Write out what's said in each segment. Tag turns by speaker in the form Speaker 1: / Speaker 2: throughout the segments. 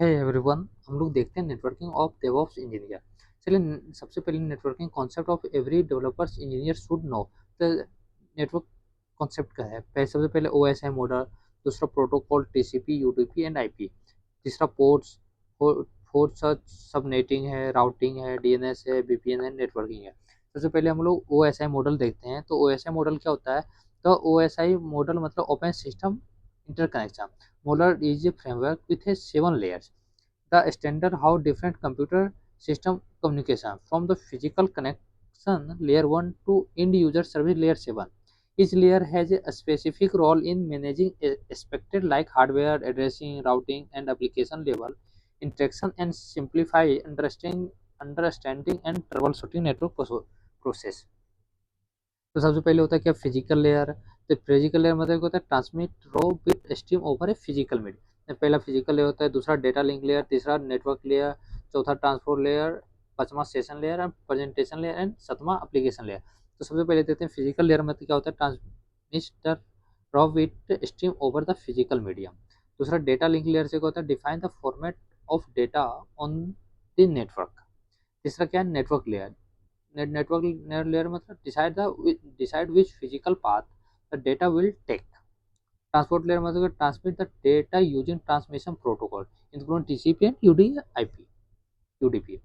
Speaker 1: Hey everyone, हम लोग देखते हैं नेटवर्किंग ऑफ डेवऑप्स इंजीनियर। चलिए सबसे पहले networking concept of every developers engineer should know. तो नेटवर्क कॉन्सेप्ट क्या है? सबसे पहले ओएसआई मॉडल, दूसरा protocol TCP UDP and IP, तीसरा पोर्ट्स, फोर्थ सबनेटिंग है, राउटिंग है, डीएनएस है, वीपीएन है, नेटवर्किंग है। सबसे पहले हम लोग ओएसआई मॉडल देखते हैं। तो ओएसआई मॉडल क्या होता है? तो ओएसआई मॉडल मतलब open system interconnection. Model is a framework with a 7 layers. The standard how different computer system communication from the physical connection layer 1 to end user service layer 7. Each layer has a specific role in managing aspects like hardware, addressing, routing, and application level interaction and simplify understanding and troubleshooting network process. तो सबसे पहले होता है क्या? Physical layer. तो physical layer मतलब क्या होता है? Transmit raw bit stream over a physical media. पहला फिजिकल लेयर होता है, दूसरा डेटा लिंक लेयर, तीसरा नेटवर्क लेयर, चौथा ट्रांसपोर्ट लेयर, पांचवा session layer and presentation layer and सातवां एप्लीकेशन लेयर। तो सबसे पहले देखते हैं फिजिकल लेयर मतलब क्या होता है? Transmitter raw bit stream over the physical medium. दूसरा डेटा लिंक लेयर से क्या होता है? Define the format of data on the network. तीसरा क्या है? Network layer. network layer मतलब decide which physical path the data will take. Transport layer मतलब transmit the data using transmission protocol including TCP and UDP.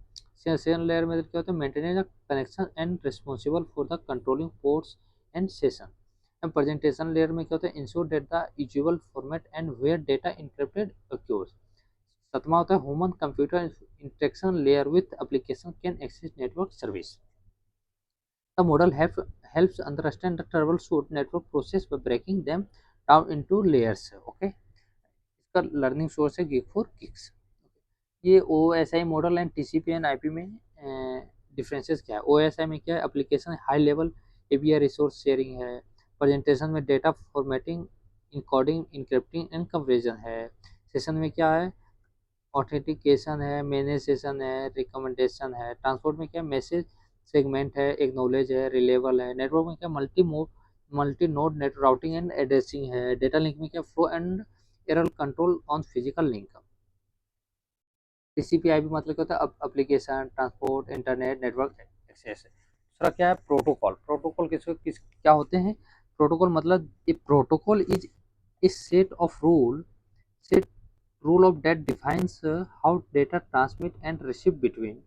Speaker 1: Session layer में क्या होता है? Maintain the connection and responsible for the controlling ports and session. And presentation layer में क्या होता है? Ensure that the usual format and where data encrypted occurs. सातवां होता है human computer interaction layer with application can access network service. The model helps understand the troubleshoot network process by breaking them down into layers. Okay, इसका learning source है गिग for geeks. ये O S I model and T C P and I P में differences क्या है? O S I में क्या है? Application high level A P I resource sharing है। प्रेजेंटेशन में data formatting, encoding, encrypting and comparison है। सेशन में क्या है? ऑथेंटिकेशन है, मैनेज सेशन है, रिकमेंडेशन है। ट्रांसपोर्ट में क्या? मैसेज सेगमेंट है, एक्नॉलेज है, रिलेबल है। नेटवर्क में क्या? Multi node net routing and addressing है। डेटा लिंक में क्या? Flow and error control on physical link. TCP IP मतलब क्या होता है? Application transport internet network access. दूसरा क्या है? प्रोटोकॉल। प्रोटोकॉल किस क्या होते हैं? प्रोटोकॉल मतलब a protocol is set of set rule of that defines how data transmit and receive between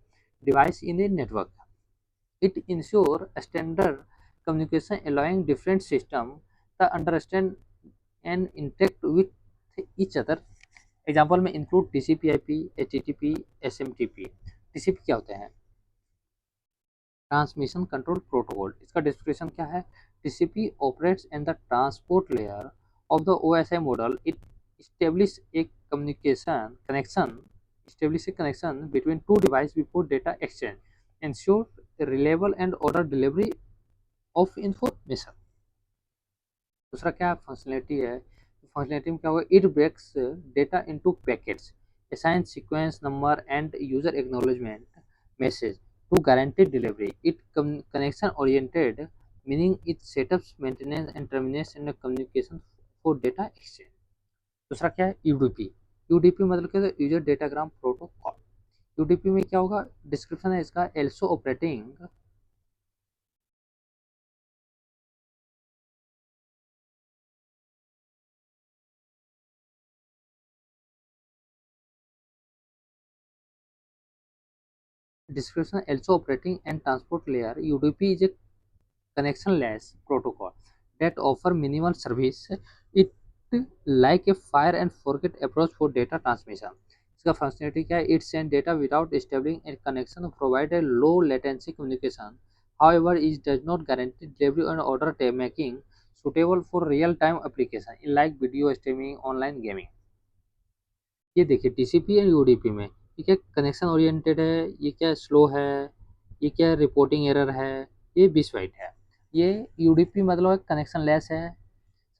Speaker 1: device in a network. It ensures standard communication allowing different systems to understand and interact with each other. Example में include TCP IP, HTTP, SMTP. TCP क्या होते हैं? Transmission control protocol. इसका description क्या है? TCP operates in the transport layer of the OSI model. It establish a connection between two devices before data exchange, ensure reliable and order delivery of information. दूसरा क्या functionality है? Functionality में क्या होगा? It breaks data into packets, assign sequence number and user acknowledgement message to guarantee delivery. It connection oriented, meaning it setups, maintenance and terminates in a communication for data exchange. दूसरा क्या है? UDP. UDP मतलब क्या है? User datagram protocol. UDP में क्या होगा? Description है इसका, also operating and transport layer. UDP is a connectionless protocol that offer minimal service. It like a fire and forget approach for data transmission. इसका functionality क्या है? It send data without establishing A connection, provide a low latency communication, however it does not guarantee delivery and order making suitable for real time application in like video streaming, online gaming. ये देखिए TCP and UDP में ये क्या connection oriented है, ये क्या slow है, ये क्या रिपोर्टिंग एरर है, ये बिट वाइट है। ये यूडीपी मतलब कनेक्शन लेस है।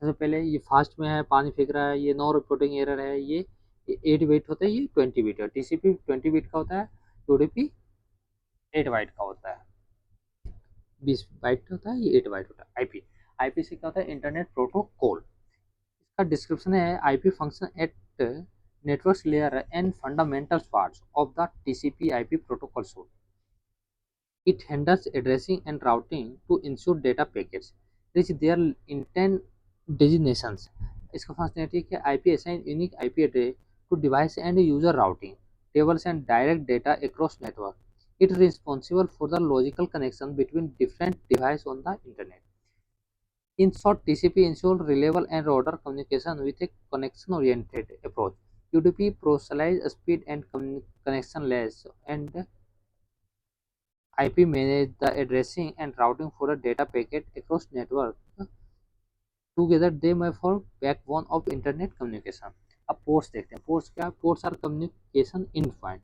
Speaker 1: सबसे पहले ये फास्ट में है, पानी फेंक रहा है, ये नो रिपोर्टिंग एरर है। ये 8 बिट होता है, ये 20 बिट है। टीसीपी 20 बिट का होता है, यूडीपी 8 बाइट का होता है। 20 बाइट होता है, ये 8 बाइट होता है। आईपी, से क्या होता है? Internet protocol. इसका डिस्क्रिप्शन है, IP function at networks layer and fundamental parts of the TCP/IP protocol suite. It handles addressing and routing to ensure data packets reach their intent designations. इसका functionality है कि IP assign unique IP address to device and user routing tables and direct data across network. It is responsible for the logical connection between different devices on the internet. In short, TCP ensures reliable and router communication with a connection-oriented approach. UDP personalized speed and connection-less, and IP manage the addressing and routing for a data packet across network. Together, they may form backbone of internet communication. अब ports देखते हैं. Ports क्या? Ports are communication endpoint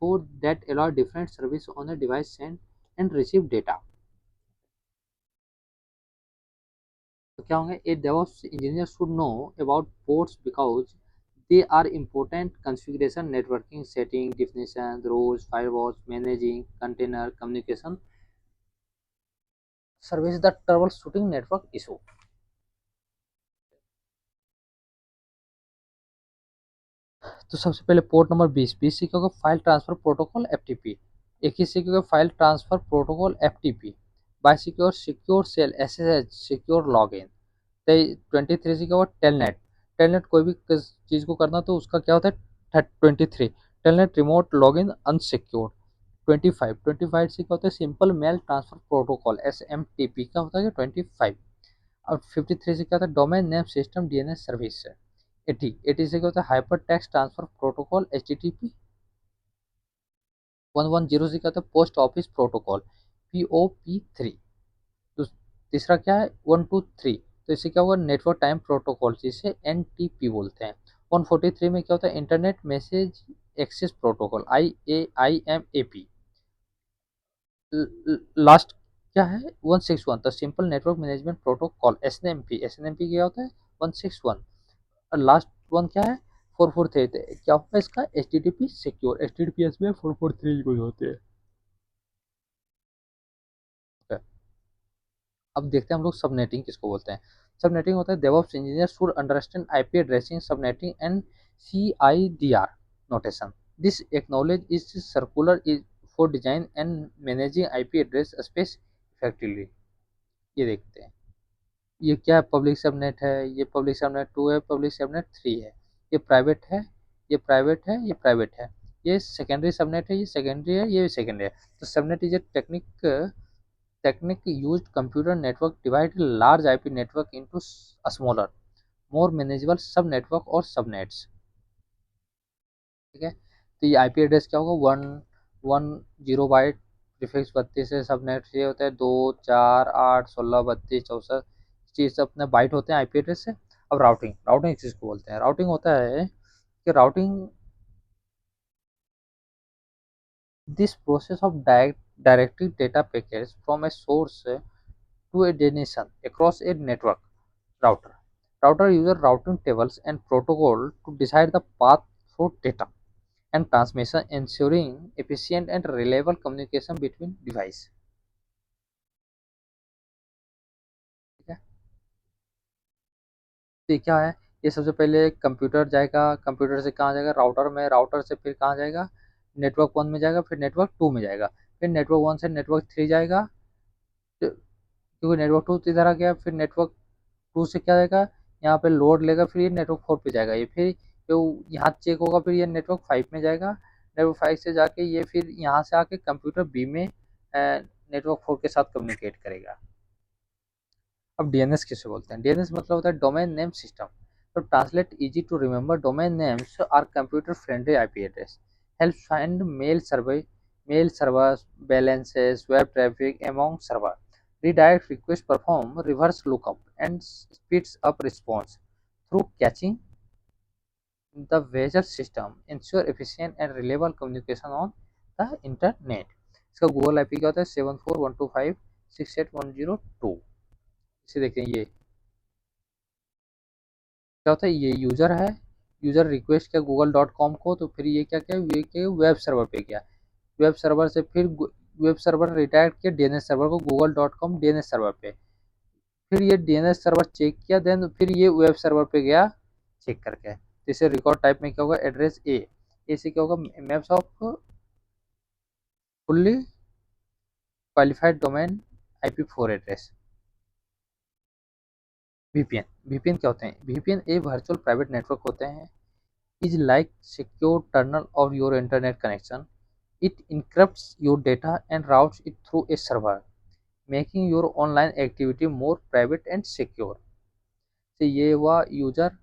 Speaker 1: for that allow different service on a device send and receive data. तो क्या होंगे? A DevOps engineer should know about ports because they are important configuration, networking, setting, definition, rules, firewalls, managing, container, communication, service the troubleshooting network issue. तो सबसे पहले port number 20 सीखोगे file transfer protocol FTP, 21 सीखोगे file transfer protocol FTP, 22 सीखोगे secure shell SSH secure login, 23 सीखोगे telnet. Telnet कोई भी चीज़ को करना तो उसका क्या होता है 23 टेलनेट रिमोट लॉगिन अनसिक्योर्ड। 25 से क्या होता है simple mail transfer protocol SMTP का होता है 25। और 53 से क्या होता है domain name system DNS service है। 80 से क्या होता है hyper text transfer protocol HTTP। 110 से क्या होता है पोस्ट ऑफिस प्रोटोकॉल POP3। तो तीसरा क्या है 123 तो इससे क्या होगा नेटवर्क टाइम प्रोटोकॉल जिसे NTP बोलते हैं। 143 में क्या होता है internet message access protocol IMAP। Last क्या है 161 the simple network management protocol SNMP क्या होता है 161। और लास्ट वन क्या है 443 क्या होता है इसका HTTP सिक्योर HTTPS में 443 यूज होते हैं। अब देखते हैं हम लोग सबनेटिंग किसको बोलते हैं। सबनेटिंग होता है DevOps engineer should understand IP addressing subnetting and CIDR notation. This acknowledge is circular is for design and managing IP address space effectively. ये देखते हैं ये क्या है पब्लिक सबनेट है, ये पब्लिक सबनेट 2 है, पब्लिक सबनेट 3 है, ये प्राइवेट है, ये प्राइवेट है, ये प्राइवेट है, ये सेकेंडरी सबनेट है, ये सेकेंडरी है, ये सेकेंडरी है। तो subnet is a technique used computer network divide a large IP network into smaller, more manageable subnetwork और subnets। ठीक है तो ये IP एड्रेस क्या होगा 110 बाइट प्रीफिक्स 32 है। सबनेट ये होता है 2 4 8 16 32 64 चीज अपने बाइट होते हैं IP एड्रेस से। अब राउटिंग राउटिंग किसको बोलते हैं राउटिंग होता है कि routing this process of directing data packets from a source to a destination across a network. Router uses routing tables and protocol to decide the path for data and transmission, ensuring efficient and reliable communication between devices. ठीक है तो ये क्या है ये सबसे पहले computer जाएगा, कंप्यूटर से कहाँ जाएगा राउटर में, राउटर से फिर कहाँ जाएगा नेटवर्क 1 में जाएगा, फिर नेटवर्क 2 में जाएगा, फिर नेटवर्क 1 से नेटवर्क 3 जाएगा। तो क्योंकि नेटवर्क 2 इधर आ गया, फिर नेटवर्क 2 से क्या जाएगा यहाँ पे लोड लेगा, फिर ये नेटवर्क 4 पे जाएगा, ये फिर तो यहाँ चेक होगा, फिर ये नेटवर्क 5 में जाएगा, नेटवर्क 5 से जाके ये फिर यहाँ से आके कंप्यूटर बी में नेटवर्क 4 के साथ कम्युनिकेट करेगा। अब DNS किसे बोलते हैं DNS मतलब होता है डोमेन नेम सिस्टम। तो translate easy to remember domain names are computer friendly IP address helps find mail servers balances web traffic among server redirect request perform reverse lookup and speeds up response through caching the Visual system ensure efficient and reliable communication on the internet। इसका Google IP क्या होता है 7412568102। इसे देखते हैं ये क्या होता है ये यूजर है, यूजर रिक्वेस्ट किया google.com को तो फिर ये क्या किया ये के वेब सर्वर पे गया, वेब सर्वर से फिर वेब सर्वर रिडायरेक्ट किया DNS सर्वर को google.com DNS सर्वर पे, फिर ये DNS सर्वर चेक किया देन फिर ये वेब सर्वर पे गया चेक करके। जैसे रिकॉर्ड टाइप में क्या होगा, एड्रेस ए से क्या होगा, maps of fully qualified domain IP4 address. VPN क्या होते हैं, VPN a virtual private network होते हैं, is like secure tunnel of your internet connection. It encrypts your data and routes it through a server, making your online activity more private and secure. तो ये हुआ user,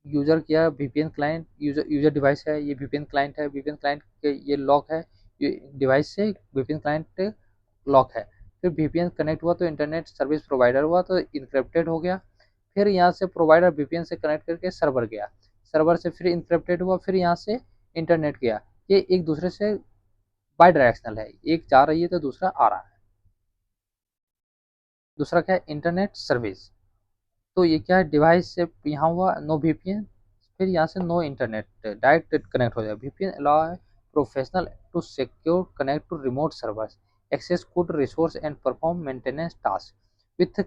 Speaker 1: user क्या, VPN client, user user device है, ये VPN client है, VPN client के ये lock है, ये डिवाइस से वीपीएन क्लाइंट लॉक है। फिर वीपीएन कनेक्ट हुआ तो इंटरनेट सर्विस प्रोवाइडर हुआ तो इनक्रिप्टेड हो गया। फिर यहाँ से प्रोवाइडर वीपीएन से कनेक्ट करके सर्वर गया, सर्वर से फिर इनक्रिप्टेड हुआ, फिर यहाँ से इंटरनेट गया। ये एक दूसरे से बाई डायरेक्शनल है, एक जा रही है तो दूसरा आ रहा है। दूसरा क्या है, इंटरनेट सर्विस। तो ये क्या है, डिवाइस से यहाँ हुआ नो वीपीएन, फिर यहाँ से नो इंटरनेट, डायरेक्ट कनेक्ट हो जाए। वीपीएन अलाउ है professional to secure connect to remote servers, access good resource and perform maintenance task with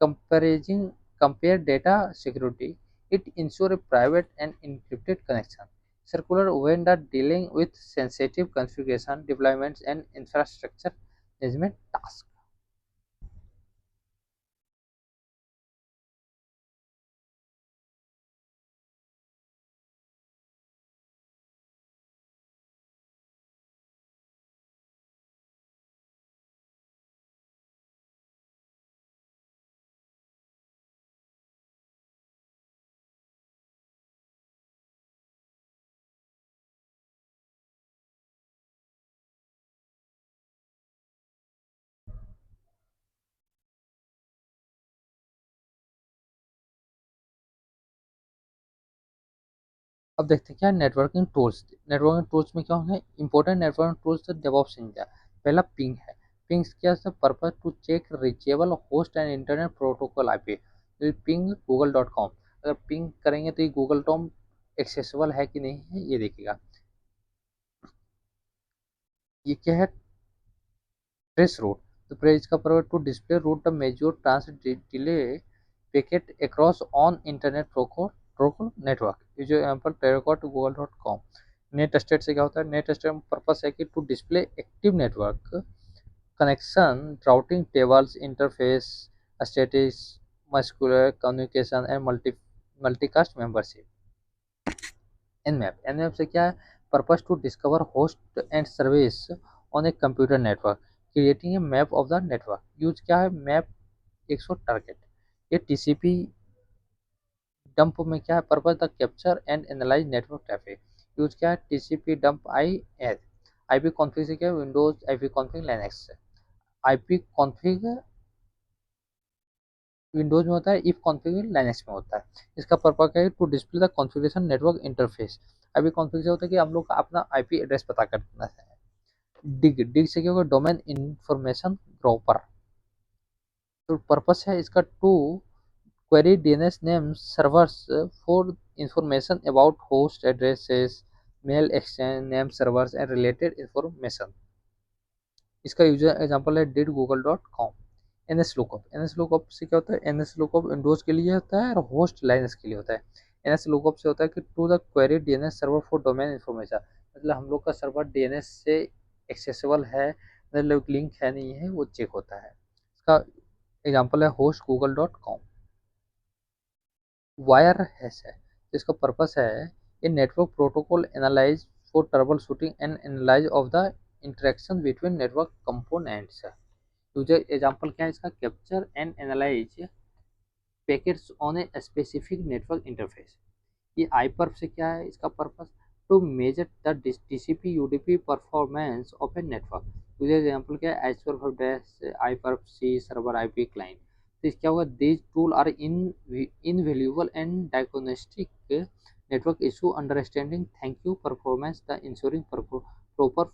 Speaker 1: comparing compare data security. It ensure a private and encrypted connection. Circular when the dealing with sensitive configuration, deployments and infrastructure management tasks. अब देखते हैं क्या networking tools. Networking tools में क्या होंगे, important networking tools DevOps India. पहला ping है, ping क्या है, purpose to check reachable host and internet protocol IP। Ping google.com, अगर पिंग करेंगे तो ये google.com एक्सेसिबल है कि नहीं है ये देखिएगा। ये क्या है, ट्रेस रूट, तो प्रेस का प्रयोग to display route the measure transit delay packet across on internet protocol network. ये जो यहाँ पर टेराकॉट google.com। नेट स्टेट से क्या होता है, नेट स्टेट पर्पस है कि to display active network connection, routing tables, interface status, masquerade communication and multicast membership. nmap से क्या है, purpose to discover host and service on a computer network, creating a map of the network. Use क्या है, map 100 target. ये TCP dump में क्या है, purpose the capture and analyse network traffic. Use क्या है, TCP dump IS। IP config से क्या है, Windows IP config, Linux. IP config Windows में होता है, इफ कॉन्फ़िग लाइनक्स में होता है। इसका पर्पस क्या है, to display the configuration network interface. IP config से होता है कि हम लोग का अपना आईपी एड्रेस पता करना है। डिग से क्या होगा, डोमेन इंफॉर्मेशन प्रॉपर। तो पर्पस है इसका to query DNS name servers for information about host addresses, mail exchange name servers and related information. इसका यूजर एग्जांपल है did google.com। एनएस लुकअप से क्या होता है, एनएस लुकअप विंडोज के लिए होता है और होस्ट लाइनस के लिए होता है। एनएस लुकअप से होता है कि to the query DNS server for domain information, मतलब हम लोग का सर्वर डीएनएस से एक्सेसिबल है, मतलब लिंक है नहीं है, वो चेक होता है। इसका एग्जांपल है होस्ट google.com। वायर हैश है, इसका पर्पस है a network protocol analyse for troubleshooting and analyse of the interaction between network components. User example क्या है इसका, capture and analyse packets on a specific network interface. ये iPerf से क्या है, इसका purpose to measure the TCP UDP performance of a network. User example क्या है, hperf dash iperf c server IP client. तो क्या होगा, these tool are invaluable and diagnostic network issue understanding, thank you performance the ensuring proper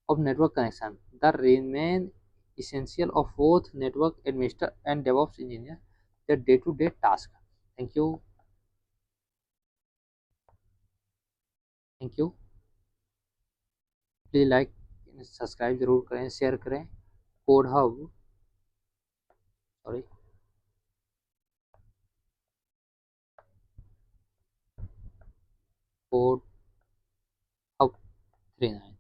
Speaker 1: of network connection, the remain essential of both network administrator and DevOps engineer, their day-to-day task. Thank you. Thank you. Please like subscribe जरूर करें, share करें। Code hub, sorry. 4 अब 39।